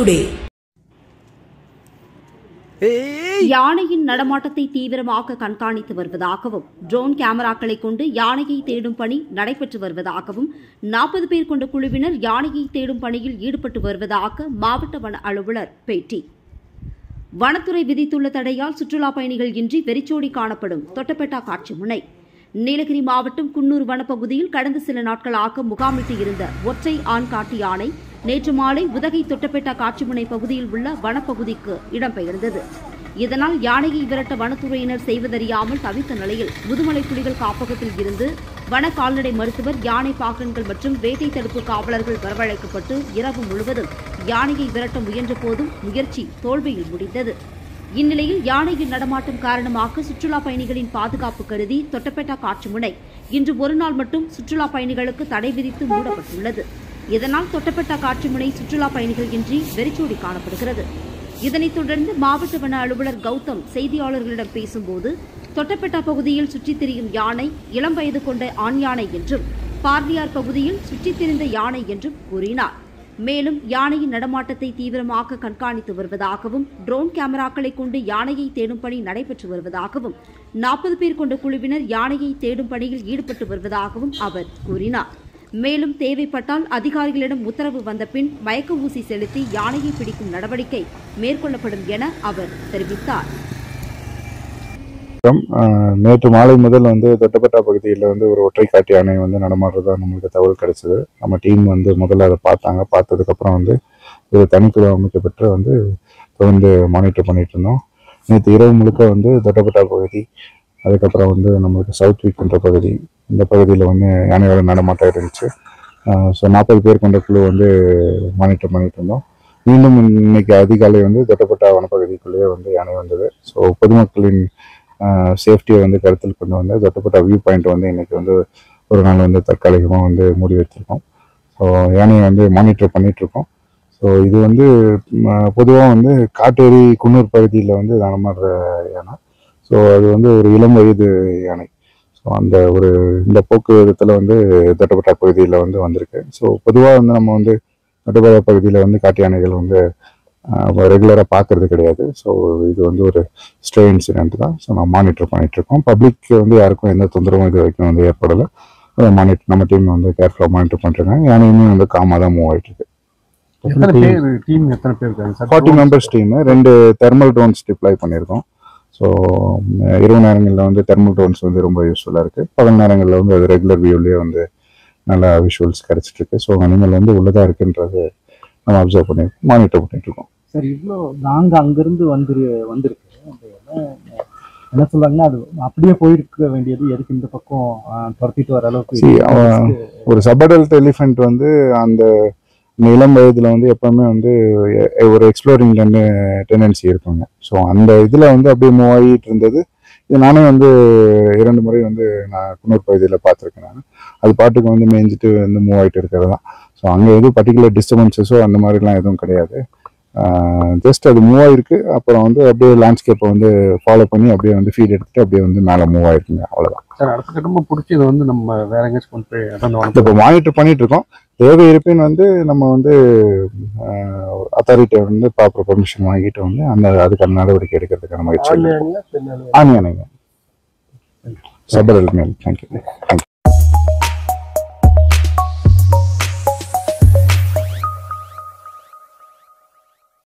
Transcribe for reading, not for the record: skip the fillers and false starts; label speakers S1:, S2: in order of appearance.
S1: today.
S2: யானையின் நடமாட்டத்தை தீவிரமாக கண்காணித்து வருவதாகவும் ட்ரோன் கேமராக்களை கொண்டு யானையை தேடும் பணி நடைபெற்று வருவதாகவும் 40 பேர் கொண்ட குழுவினர் யானையை தேடும் பணியில் ஈடுபட்டு வருவதாக மாவட்ட வன அலுவலர் பேட்டி. வனத்துறை விதித்துள்ள தடையால் சுற்றுலா பயணிகள் இன்றி வெறிச்சோடி காணப்படும் தொட்டபெட்டா காட்சி முனை. நீலகிரி மாவட்டம் குன்னூர் வனப்பகுதியில் கடந்த சில நாட்களாக முகாமிட்டு இருந்த ஒற்றை ஆண் காட்டு யானை நேற்று மாலை உதகை தொட்டபெட்டா காட்சிமுனை பகுதியில் உள்ள வனப்பகுதிக்கு இடம்பெயர்ந்தது. இதனால் யானையை விரட்ட வனத்துறையினர் செய்வதறியாமல் தவித்த நிலையில் முதுமலை புலிகள் காப்பகத்தில் இருந்து வன கால்நடை மருத்துவர், யானை பாகன்கள் மற்றும் வேட்டை தடுப்பு காவலர்கள் வரவழைக்கப்பட்டு இரவு முழுவதும் யானையை விரட்ட முயன்ற போதும் முயற்சி தோல்வியில் முடிந்தது. இந்நிலையில் யானையின் நடமாட்டம் காரணமாக சுற்றுலா பயணிகளின் பாதுகாப்பு கருதி தொட்டபெட்டா காட்சிமுனை இன்று ஒருநாள் மட்டும் சுற்றுலா பயணிகளுக்கு தடை விதித்து மூடப்பட்டுள்ளது. இதனால் தொட்டபெட்டா காட்சிமுனை சுற்றுலா பயணிகள் இன்றி வெறிச்சோடி காணப்படுகிறது. இதனைத் தொடர்ந்து மாவட்ட வன அலுவலர் கௌதம் செய்தியாளர்களிடம் பேசும்போது, தொட்டபெட்டா பகுதியில் சுற்றித் திரியும் யானை இளம் வயது கொண்ட ஆண் யானை என்றும், பார்லியார் பகுதியில் சுற்றித் திரிந்த யானை என்றும் கூறினார். மேலும் யானையின் நடமாட்டத்தை தீவிரமாக கண்காணித்து வருவதாகவும், ட்ரோன் கேமராக்களை கொண்டு யானையை தேடும் பணி நடைபெற்று வருவதாகவும், 40 பேர் கொண்ட குழுவினர் யானையை தேடும் பணியில் ஈடுபட்டு வருவதாகவும் அவர் கூறினார். மேலும் தேவைப்பட்டால் அதிகாரிகளிடம் உத்தரவு வந்த பின் மயக்க ஊசி செலுத்தி யானையை பிடிக்கும் நடவடிக்கை மேற்கொள்ளப்படும் என அவர் தெரிவித்தார்.
S3: நேற்று மாலை முதல் தொட்டபெட்டா பகுதியில் ஒரு ஒற்றை காட்டு யானை நடமாடுறதா நம்மளுக்கு தகவல் கிடைச்சது. நம்ம டீம் முதல்ல அதை பார்த்தாங்க. பார்த்ததுக்கப்புறம் ஒரு தனிக்குழு அமைக்கப்பட்டு தொடர்ந்து மானிட்டர் பண்ணிட்டு இருந்தோம். நேற்று இரவு முழுக்க தொட்டபெட்டா பகுதி, அதுக்கப்புறம் நம்மளுக்கு சவுத் வீக்ன்ற பகுதி, இந்த பகுதியில் யானையோட நடமாட்டம் இருந்துச்சு. ஸோ 40 பேர் கொண்ட குழு மானிட்டர் பண்ணிட்டு இருந்தோம். மீண்டும் இன்னைக்கு அதிகாலை தொட்டபெட்டா வனப்பகுதிக்குள்ளேயே யானை வந்தது. ஸோ பொதுமக்களின் சேஃப்டியை கருத்தில் கொண்டு தொட்டபெட்டா வியூ பாயிண்ட் இன்னைக்கு ஒரு நாள் தற்காலிகமாக மூடி வச்சிருக்கோம். ஸோ யானையை மானிட்டர் பண்ணிட்டு இருக்கோம். ஸோ இது பொதுவாக காட்டேரி குன்னூர் பகுதியில் நடமாடுற யானை. ஸோ அது ஒரு இளம் வயது யானை. ஸோ இந்த போக்கு விதத்தில் தொட்டபெட்டா பகுதியில் வந்திருக்கு. ஸோ பொதுவாக நம்ம தொட்டபெட்டா பகுதியில் காட்டு யானைகள் ரெகுலராக பார்க்கறது கிடையாது. ஸோ இது ஒரு ஸ்ட்ரே இன்சிடென்ட் தான். ஸோ நம்ம மானிட்டர் பண்ணிட்டு இருக்கோம். பப்ளிக் யாருக்கும் எந்த தொந்தரவும் இது வரைக்கும் ஏற்படலை. மானிட்டர் நம்ம டீம் கேர்ஃபுல்லாக மானிட்டர் பண்ணிருக்காங்க. யானையுமே காமாக தான் மூவ் ஆகிட்டு இருக்கு. 40 members team. 2 thermal drones deploy பண்ணியிருக்கோம். ஸோ இரவு நேரங்களில் தெர்மல் ட்ரோன்ஸ் ரொம்ப யூஸ்ஃபுல்லாக இருக்குது. பகல் நேரங்களில் அது ரெகுலர் வியூலேயே நல்லா விஷுவல்ஸ் கிடச்சிட்டு இருக்கு. ஸோ அனிமல் உள்ளதாக இருக்குன்றது நம்ம அப்சர்வ் பண்ணியிருக்கோம், மானிட்டர் பண்ணிட்டு இருக்கோம்.
S4: சார், இவ்வளோ நாங்கள் அங்கேருந்து வந்திருக்கு என்ன சொல்றாங்கன்னா, அது அப்படியே போயிருக்க வேண்டியது எதுக்கு இந்த பக்கம் துரத்திட்டு வர அளவுக்கு?
S3: ஒரு சபடல்ட் எலிஃபென்ட் அந்த இளம் வயதுல எப்பவுமே ஒரு எக்ஸ்ப்ளோரிங் டெண்டன்சி இருக்குங்க. ஸோ அந்த இதில் அப்படியே மூவ் ஆகிட்டு இருந்தது. இது நானே 2 முறை நான் குன்னூர் பகுதியில் பார்த்துருக்கேன். நான் அது பாட்டுக்கு மேய்ஞ்சிட்டு மூவ் ஆகிட்டு இருக்கிறது தான். ஸோ அங்கே எதுவும் பர்டிகுலர் டிஸ்டர்பன்சஸோ அந்த மாதிரிலாம் எதுவும் கிடையாது. ஜஸ்ட் அது மூவ் ஆகிருக்கு. அப்புறம் அப்படியே லேண்ட்ஸ்கேப்பை ஃபாலோ பண்ணி அப்படியே ஃபீட் எடுத்துட்டு அப்படியே மேலே மூவ் ஆகிருக்குங்க. அவ்வளோதான்
S4: சார். அடுத்த கட்டமாக பிடிச்சி இதை நம்ம வேற எங்கேயாச்சும் கொண்டு போய்
S3: இப்போ மானிட்டர் பண்ணிட்டு இருக்கோம். தேவை இருப்பின் நம்ம அத்தாரிட்டி ப்ராப்பர் பெர்மிஷன் வாங்கிட்டு அதுக்கான நடவடிக்கை எடுக்கிறதுக்கான முயற்சி. ஆனியானைங்க சபரல் மேல். தேங்க்யூ.